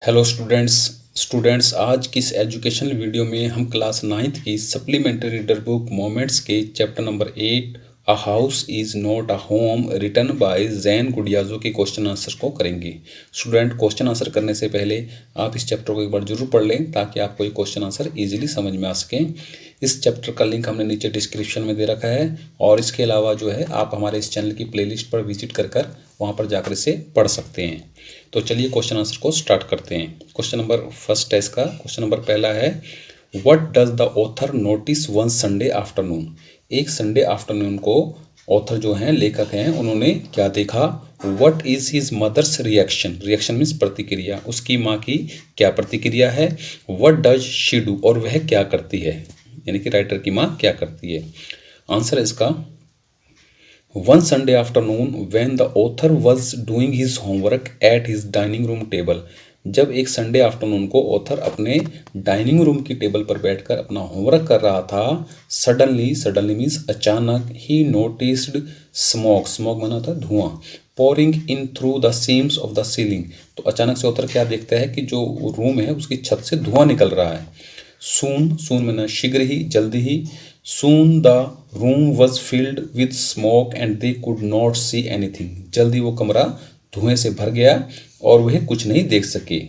Hello students आज की इस एजुकेशनल वीडियो में हम क्लास 9th की सप्लीमेंट्री रीडर बुक मोमेंट्स के chapter number 8 a house is not a home written by Zan Gaudioso के क्वेश्चन आंसर को करेंगे। स्टूडेंट, क्वेश्चन आंसर करने से पहले आप इस चैप्टर को एक बार जरूर पढ़ लें ताकि आपको ये क्वेश्चन आंसर इजीली समझ में आ सकें। इस चैप्टर का लिंक हमने नीचे डिस्क्रिप्शन में दे रखा है और इसके अलावा जो है आप हमारे इस चैनल की प्लेलिस्ट पर विजिट कर वहाँ पर जाकर इसे पढ़ सकते हैं। तो चलिए क्वेश्चन आंसर को स्टार्ट करते हैं। क्वेश्चन नंबर फर्स्ट है इसका। क्वेश्चन नंबर पहला है, what does the author notice one Sunday afternoon. एक संडे आफ्टरनून को ऑथर जो हैं, लेखक हैं, उन्होंने क्या देखा। What is his mother's reaction. Reaction means प्रतिक्रिया। उसकी माँ की क्या प्रतिक्रिया है। व्हाट डज शी डू, और वह क्या करती है, यानी कि राइटर की माँ क्या करती है। आंसर है इसका, One Sunday afternoon, when the author was doing his homework at his dining room table, जब एक संडे आफ्टरनून को ऑथर अपने डाइनिंग रूम की टेबल पर बैठकर अपना होमवर्क कर रहा था, सडनली मीन्स अचानक, ही नोटिस्ड स्मोक। स्मोक माना था धुआं। Pouring in through the seems of the ceiling. तो अचानक से ऑथर क्या देखता है कि जो रूम है उसकी छत से धुआं निकल रहा है। सून माना शीघ्र ही, जल्दी ही। Soon the room was filled with smoke and they could not see anything. जल्दी वो कमरा धुएं से भर गया और वह कुछ नहीं देख सके।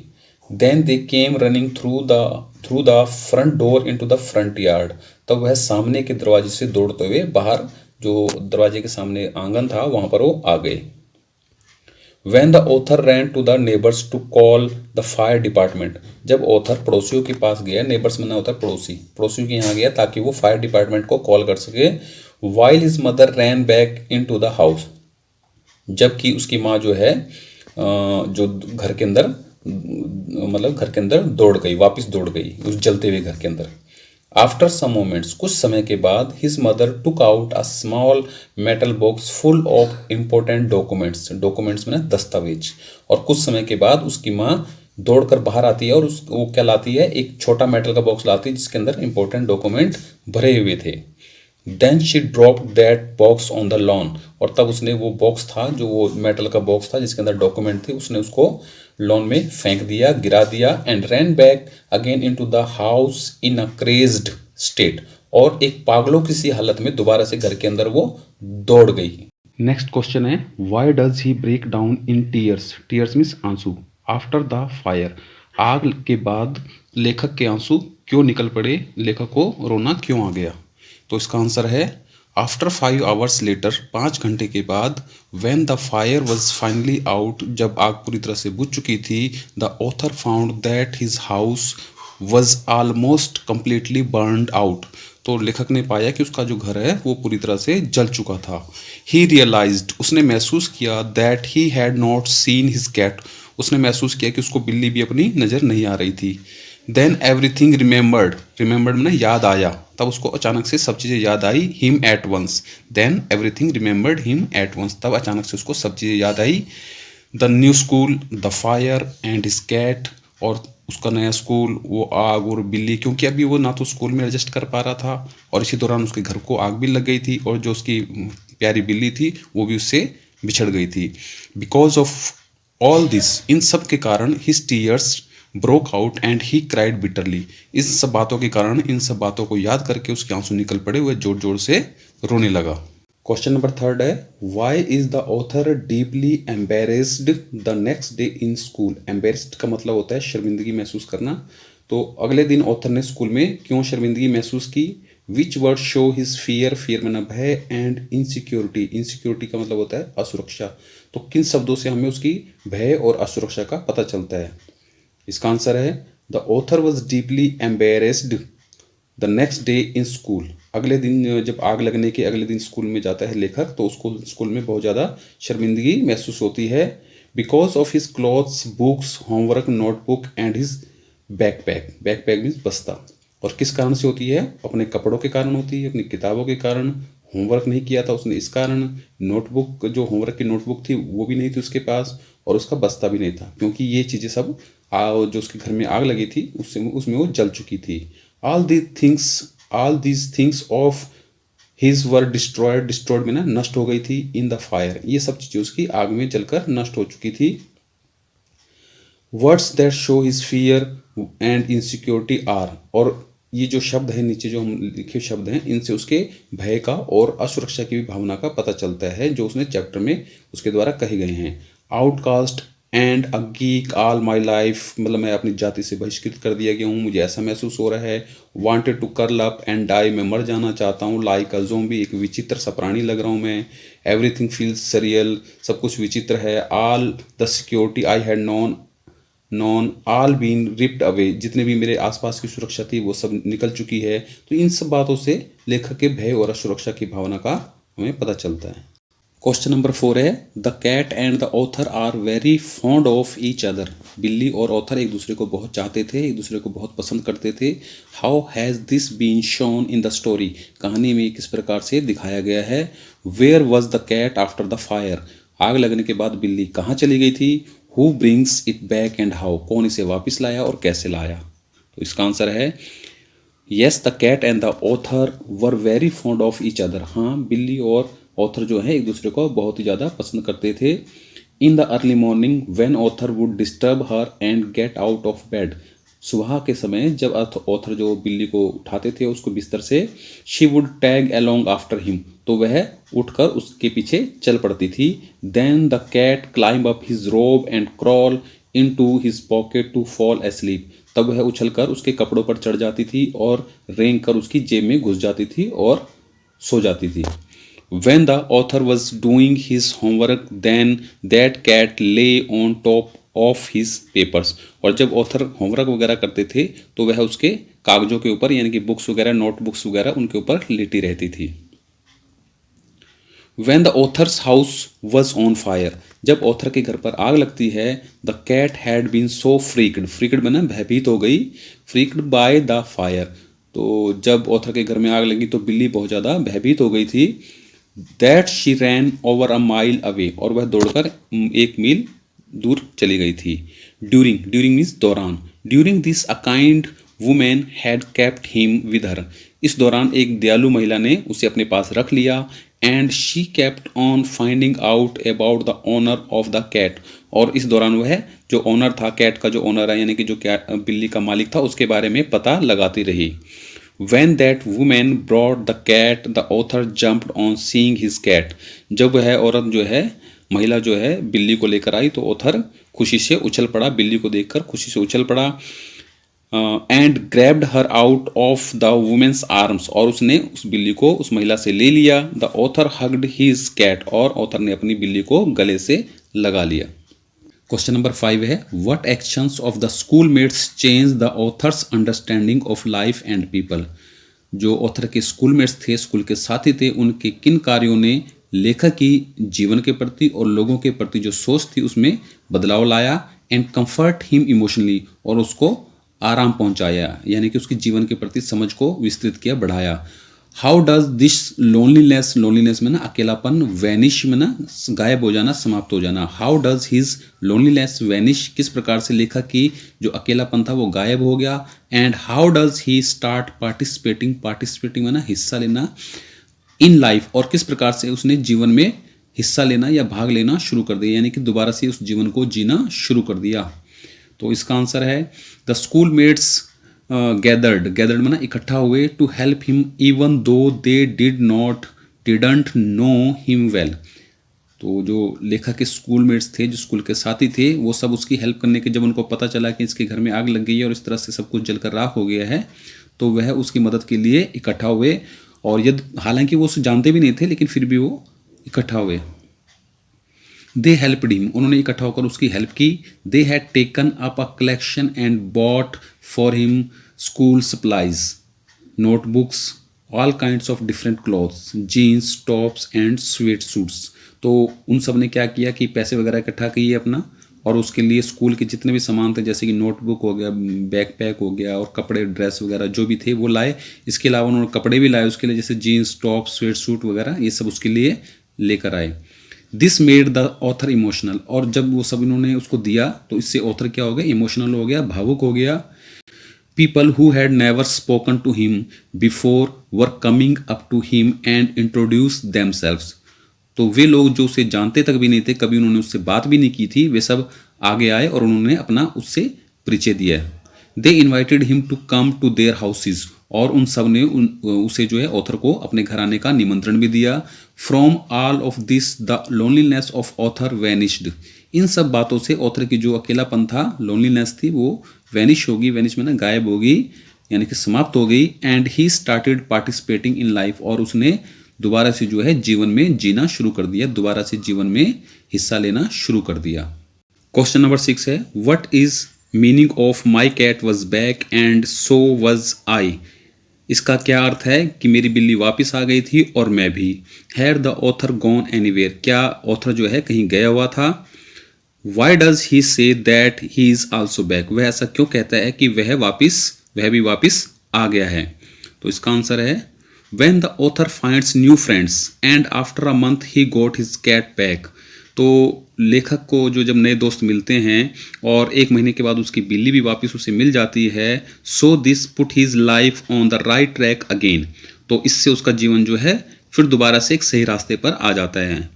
Then they came running through the front door into the front yard. तब वह सामने के दरवाजे से दौड़ते हुए बाहर, जो दरवाजे के सामने आंगन था, वहां पर वो आ गए। When the author ran to the neighbors to call the fire department. जब ऑथर पड़ोसियों के पास गया, नेबर्स माना होता है पड़ोसी, पड़ोसियों के यहाँ गया ताकि वो फायर डिपार्टमेंट को कॉल कर सके। While his mother ran back into the house. जबकि उसकी माँ जो है जो घर के अंदर, मतलब घर के अंदर दौड़ गई, वापस दौड़ गई उस जलते हुए घर के अंदर। आफ्टर सम मोमेंट्स, कुछ समय के बाद, his mother took out a small metal box full of important documents. Documents में दस्तावेज। और कुछ समय के बाद उसकी माँ दौड़कर बाहर आती है और वो क्या लाती है, एक छोटा मेटल का बॉक्स लाती है जिसके अंदर इंपॉर्टेंट डॉक्यूमेंट भरे हुए थे। Then she drop that box on the lawn. और तब उसने वो बॉक्स था, जो वो मेटल का बॉक्स था जिसके अंदर डॉक्यूमेंट थे, उसने उसको लॉन में फेंक दिया, गिरा दिया। And ran back again into the house in a crazed state. और एक पागलों की सी हालत में दोबारा से घर के अंदर वो दौड़ गई। नेक्स्ट क्वेश्चन है, why does he break down in tears. Tears means आंसू। आफ्टर द फायर, आग के बाद लेखक के आंसू क्यों निकल पड़े, लेखक को रोना क्यों आ गया। तो इसका आंसर है, आफ्टर 5 आवर्स लेटर, 5 घंटे के बाद, when the fire was finally out, जब आग पूरी तरह से बुझ चुकी थी, the author found that his house was almost completely burned out. तो लेखक ने पाया कि उसका जो घर है वो पूरी तरह से जल चुका था। ही रियलाइज्ड, उसने महसूस किया, that he had not seen his cat, उसने महसूस किया कि उसको बिल्ली भी अपनी नज़र नहीं आ रही थी। देन एवरीथिंग रिमेंबर्ड, रिमेंबर्ड मैंने याद आया, तब उसको अचानक से सब चीज़ें याद आई। Him at once, then everything remembered him at once, तब अचानक से उसको सब चीज़ें याद आई। The new school, the fire and his cat, और उसका नया स्कूल, वो आग और बिल्ली, क्योंकि अभी वो ना तो स्कूल में एडजस्ट कर पा रहा था और इसी दौरान उसके घर को आग भी लग गई थी और जो उसकी प्यारी बिल्ली थी वो भी उससे बिछड़ गई थी। बिकॉज ऑफ ऑल दिस, इन सब के कारण, his tears broke out and he cried bitterly, इस सब बातों के कारण, इन सब बातों को याद करके उसके आंसू निकल पड़े, हुए जोर जोर से रोने लगा। क्वेश्चन नंबर थर्ड है, why is the author deeply embarrassed the next day in school. Embarrassed का मतलब होता है शर्मिंदगी महसूस करना। तो अगले दिन ऑथर ने स्कूल में क्यों शर्मिंदगी महसूस की। Which word show his fear, fear माना भय, एंड इनसिक्योरिटी, इनसिक्योरिटी का मतलब होता है असुरक्षा। तो किन शब्दों से हमें उसकी भय और असुरक्षा का पता चलता है। इसका आंसर है, the author was deeply embarrassed the next day in school. अगले दिन, जब आग लगने के अगले दिन स्कूल में जाता है लेखक, तो उसको स्कूल में बहुत ज़्यादा शर्मिंदगी महसूस होती है। Because of his clothes, books, homework, notebook and his backpack. Backpack means बस्ता। और किस कारण से होती है, अपने कपड़ों के कारण होती है, अपनी किताबों के कारण। होमवर्क नहीं किया था उसने इस कारण, नोटबुक, जो होमवर्क की नोटबुक थी वो भी नहीं थी उसके पास, और उसका बस्ता भी नहीं था, क्योंकि ये चीज़ें सब जो उसके घर में आग लगी थी उसमें वो जल चुकी थी। All these things of his were destroyed, destroyed में ना नष्ट हो गई थी, इन द फायर, ये सब चीज़ें उसकी आग में जलकर नष्ट हो चुकी थी। Words that show his fear and insecurity are, और ये जो शब्द है नीचे जो हम लिखे शब्द हैं इनसे उसके भय का और असुरक्षा की भी भावना का पता चलता है जो उसने चैप्टर में उसके द्वारा कहे गए हैं। Outcast and a geek all my life, मतलब मैं अपनी जाति से बहिष्कृत कर दिया गया हूँ, मुझे ऐसा महसूस हो रहा है। Wanted to curl up and die, मैं मर जाना चाहता हूँ। लाइक अ ज़ोंबी, एक विचित्र सा प्राणी लग रहा हूँ मैं। एवरीथिंग फील्स सरियल, सब कुछ विचित्र है। All the security I had known all been ripped away, जितने भी मेरे आसपास की सुरक्षा थी वो सब निकल चुकी है। तो इन सब बातों से लेखक के भय और असुरक्षा की भावना का हमें पता चलता है। क्वेश्चन नंबर 4 है, the cat and the author are very fond of each other. बिल्ली और ऑथर एक दूसरे को बहुत चाहते थे, एक दूसरे को बहुत पसंद करते थे। How has this been shown in the story, कहानी में किस प्रकार से दिखाया गया है। Where was the cat after the fire, आग लगने के बाद बिल्ली कहाँ चली गई थी। Who brings it back and how, कौन इसे वापस लाया और कैसे लाया। तो इसका आंसर है yes, the cat and the author were very fond of each other. हाँ, बिल्ली और ऑथर जो है एक दूसरे को बहुत ही ज़्यादा पसंद करते थे। In the early morning when author would disturb her and get out of bed, सुबह के समय जब ऑथर जो बिल्ली को उठाते थे उसको बिस्तर से, she would tag along after him, तो वह उठकर उसके पीछे चल पड़ती थी। Then the cat climb up his robe and crawl in to his pocket to fall asleep, तब वह उछलकर उसके कपड़ों पर चढ़ जाती थी और रेंग कर उसकी जेब में घुस जाती थी और सो जाती थी। When the author was doing his homework, then that cat lay on top of his papers, और जब ऑथर होमवर्क वगैरह करते थे तो वह उसके कागजों के ऊपर यानी कि बुक्स वगैरह नोटबुक्स वगैरह उनके ऊपर लेटी रहती थी। When the author's house was on fire, जब ऑथर के घर पर आग लगती है, the cat had been so freaked बना भयभीत हो गई, freaked by the fire, तो जब ऑथर के घर में आग लगी तो बिल्ली बहुत ज़्यादा भयभीत हो गई थी। That she rain over a mile away, और वह दौड़कर 1 मील दूर चली गई थी। ड्यूरिंग मीन्स दौरान। During this a kind women had kept him with her, इस दौरान एक दयालु महिला ने उसे अपने पास रख लिया। And she kept on finding out about the owner of the cat, और इस दौरान वह जो ओनर था, कैट का जो ओनर है यानी कि जो कैट बिल्ली का मालिक था, उसके बारे में पता लगाती रही। When that woman brought the cat, the author jumped on seeing his cat, जब वह औरत जो है महिला जो है बिल्ली को लेकर आई तो ऑथर खुशी से उछल पड़ा, बिल्ली को देखकर खुशी से उछल पड़ा। And grabbed her out of the women's arms, और उसने उस बिल्ली को उस महिला से ले लिया। The author hugged his cat, और ऑथर ने अपनी बिल्ली को गले से लगा लिया। क्वेश्चन नंबर 5 है, what actions of the school mates change the author's understanding of life and people, जो ऑथर के स्कूल मेट्स थे, स्कूल के साथी थे, उनके किन कार्यों ने लेखक की जीवन के प्रति और लोगों के प्रति जो सोच थी उसमें बदलाव लाया। एंड कंफर्ट हिम इमोशनली, और उसको आराम पहुंचाया यानी कि उसके जीवन के प्रति समझ को विस्तृत किया, बढ़ाया। हाउ डज दिस लोनलीनेस में ना अकेलापन, वैनिश में ना गायब हो जाना, समाप्त हो जाना। How does his loneliness vanish, किस प्रकार से लेखक की जो अकेलापन था वो गायब हो गया। And how does he start participating में ना हिस्सा लेना इन लाइफ, और किस प्रकार से उसने जीवन में हिस्सा लेना या भाग लेना शुरू कर दिया यानी कि दोबारा से उस जीवन को जीना शुरू कर दिया। तो इसका आंसर है द स्कूल मेट्स गैदर्ड में ना इकट्ठा हुए, to help him even though they didn't know him well. तो जो लेखक के स्कूल मेट्स थे, जो स्कूल के साथी थे, वो सब उसकी हेल्प करने के, जब उनको पता चला कि इसके घर में आग लग गई है और इस तरह से सब कुछ जलकर राख हो गया है, तो वह उसकी मदद के लिए इकट्ठा हुए। और यदि हालांकि वो उसे जानते भी नहीं थे लेकिन फिर भी वो इकट्ठा हुए। दे हेल्पड हिम, उन्होंने इकट्ठा होकर उसकी हेल्प की। They had taken up a collection and bought for him school supplies, notebooks, all kinds of different clothes, jeans, tops and sweat suits. तो उन सब ने क्या किया कि पैसे वगैरह इकट्ठा किए अपना, और उसके लिए स्कूल के जितने भी सामान थे जैसे कि नोटबुक हो गया, बैकपैक हो गया, और कपड़े, ड्रेस वगैरह जो भी थे वो लाए। इसके अलावा उन्होंने कपड़े भी लाए उसके लिए, जैसे जीन्स, टॉप, स्वेट सूट वगैरह, ये सब उसके लिए लेकर आए। This made the author emotional, और जब वो सब इन्होंने उसको दिया तो इससे ऑथर क्या हो गया, इमोशनल हो गया, भावुक हो गया। People who had never spoken to him before were coming up to him and introduce themselves, तो वे लोग जो उसे जानते तक भी नहीं थे, कभी उन्होंने उससे बात भी नहीं की थी, वे सब आगे आए और उन्होंने अपना उससे परिचय दिया। They invited him to come to their houses, और उन सब ने उसे जो है ऑथर को अपने घर आने का निमंत्रण भी दिया। From all of this the loneliness of author vanished, इन सब बातों से ऑथर की जो अकेलापन था, लोनलीनेस थी, वो वैनिश होगी, वैनिश में ना गायब होगी, यानी कि समाप्त हो गई। And he started participating in life, और उसने दोबारा से जो है जीवन में जीना शुरू कर दिया, दोबारा से जीवन में हिस्सा लेना शुरू कर दिया। क्वेश्चन नंबर 6 है, what is meaning of my cat was back and so was I. इसका क्या अर्थ है कि मेरी बिल्ली वापस आ गई थी और मैं भी। Had the author gone anywhere, क्या ऑथर जो है कहीं गया हुआ था। Why does he say that he is also back, वह ऐसा क्यों कहता है कि वह भी वापस आ गया है। तो इसका आंसर है, when the author finds new friends and after a month he got his cat back. तो लेखक को जो जब नए दोस्त मिलते हैं और एक महीने के बाद उसकी बिल्ली भी वापस उसे मिल जाती है, so this put his life on the right track again, तो इससे उसका जीवन जो है फिर दोबारा से एक सही रास्ते पर आ जाता है।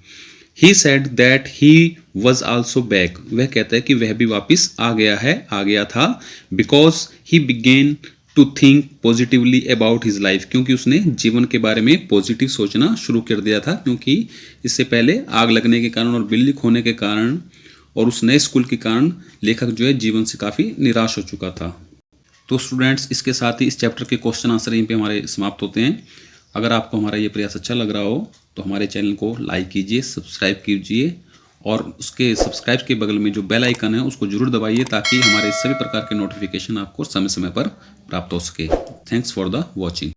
He said that he was also back, वह कहता है कि वह भी वापस आ गया था। Because he began to think positively about his life, क्योंकि उसने जीवन के बारे में पॉजिटिव सोचना शुरू कर दिया था, क्योंकि इससे पहले आग लगने के कारण और बिल्ली खोने के कारण और उस नए स्कूल के कारण लेखक जो है जीवन से काफ़ी निराश हो चुका था। तो स्टूडेंट्स, इसके साथ ही इस चैप्टर के क्वेश्चन आंसर यहीं पे हमारे समाप्त होते हैं। अगर आपको हमारा ये प्रयास अच्छा लग रहा हो तो हमारे चैनल को लाइक कीजिए, सब्सक्राइब कीजिए, और उसके सब्सक्राइब के बगल में जो बेल आइकन है उसको जरूर दबाइए, ताकि हमारे सभी प्रकार के नोटिफिकेशन आपको समय समय पर प्राप्त हो सके। Thanks for the watching.